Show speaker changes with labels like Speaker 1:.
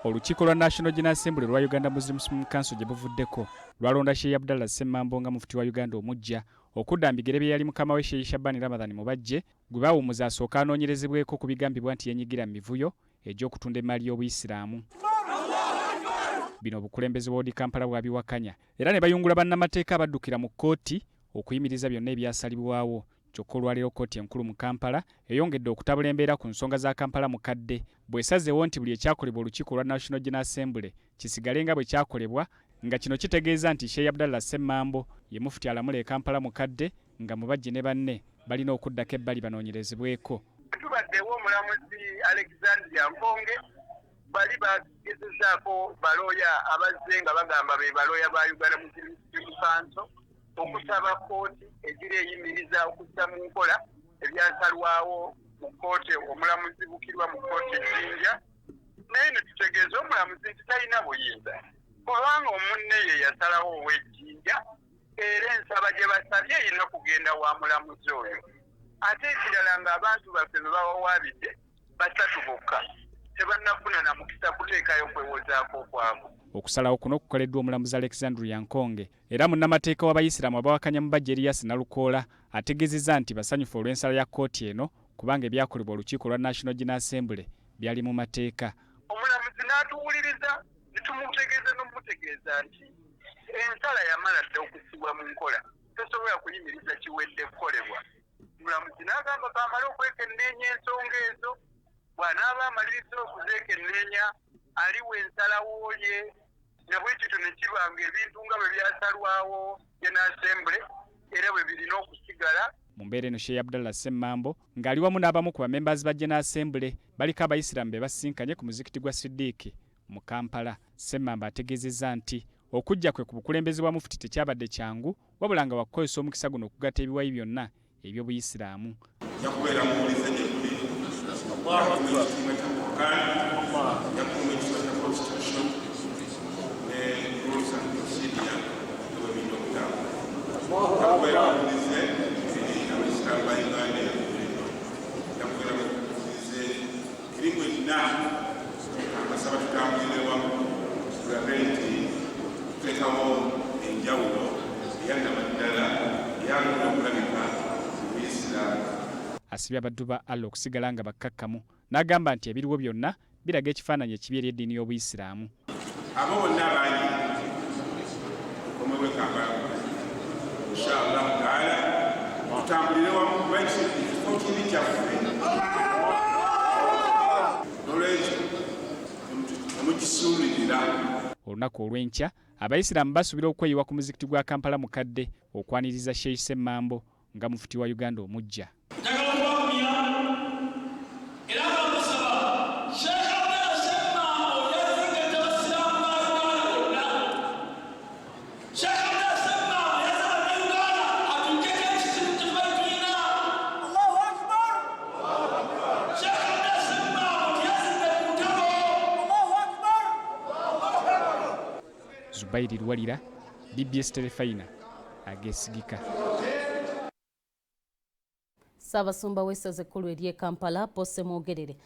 Speaker 1: Olukiiko lwa National General Assembly lwa Uganda Muslims Council gye buvuddeko lwalonda Sheikh Abdallah Ssemambo nga mufti wa Uganda omuggya okudda mbigere bye yali mukama we Sheikh Shabani Ramadhan Mubajje gwe baawumuza asooka anoonyerezebweko ku bigambibwa nti yenyigira mu mivuyo egy'okutunda emmaali y'Obuyisiraamu. Bino obukulembeze bw'Odi Kampala bwabiwakanya era ne bayungula bannamateeka abaddukira mu kkooti okuyimiriza byonna ebyasalibwawo. Kyokka olwaleero kkooti enkulu mu Kampala eyongedde okutabula embeera ku nsonga za Kampala mukadde bw'esazeewo nti buli ekyakolebwa olukiiko lwa National General Assembly kisigale nga bwe kyakolebwa, nga kino kitegeeza nti Sheikh Abdallah Ssemambo ye mufuti alamula e Kampala mukadde nga Mubajje ne banne balina okuddako ebbali banoonyerezebweko.
Speaker 2: Tubaddewo omulamuzi Alexandria Nkonge bali bagezezaako balooya abazze nga bagamba be balooya ba Uganda Muslims Council okusaba kkooti egira eyimiriza okuzza mu nkola ebyasalwawo mu kkooti omulamuzi Bukirwa mu kkooti Jinja. Naye ne tutegeeza omulamuzi nti talina buyinza kubanga omunne ye yasalawo ow'Ejjinja era ensaba gye basabye erina kugenda wa mulamuzi oyo. Ate ekirala ng'abantu baffe be bawawaabidde basatu bokka tebannafuna na mukisa kuteekayo kwewozaako kwabwe.
Speaker 1: Okusalawo kuno kukoleddwa omulamuzi Alexandria Nkonge era munnamateeka w'Abayisiraamu abawakanya Mubajje Erias Nalukoola ategeezezza nti basanyufu olw'ensala ya kkooti eno kubanga ebyakolebwa olukiiko lwa National General Assembly byali mu mateeka.
Speaker 2: Omulamuzi n'atuwuliriza ne tumutegeeza n'omutegeeza nti ensala yamala dda okusibwa mu nkola, tosobola kuyimiriza kiwedde kukolebwa. Omulamuzi n'agamba kamale okwekenneenya ensonga ezo, bw'anaaba amaliriza okuzeekenneenya aliwo ensalawo ye na bwe kityo ne kibanga ebintu nga bwe byasalwawo General Assembly era bwe birina okusigala.
Speaker 1: Mu mbeera eno Sheikh Abdallah Ssemambo ng'ali wamu n'abamu ku bamembers ba General Assembly baliko Abayisiraamu be basisinkanye ku muzikiti gwa Siddiiki mu Kampala. Ssemambo ategeezezza nti okujja kwe ku bukulembeze bwa mufuti tekyabadde kyangu wabula nga wakukozesa omukisa guno okugatta ebiwayi byonna eby'Obuyisiraamu. Asibye abaddu ba Allah okusigala nga bakkakkamu n'agamba nti ebiriwo byonna biraga ekifaananyi ekibi eri eddiini y'Obuyisiraamu.
Speaker 2: Abo bonna abangi okomebwe Kampala inshallah taala tutambulire wamu kuba ekifo kibi kyaffe n'olwekyo temukisuulirira.
Speaker 1: Olunaku olw'enkya Abayisiraamu basuubira okweyiwa ku muzikiti gwa Kampala mukadde okwaniriza Sheikh Ssemambo nga mufuti wa Uganda omuggya. Zubairi Lwalira, BBS Telefina, agesigika.
Speaker 3: Ssaabasumba w'essaza ekkulu ery'e Kampala Pose Mwogerere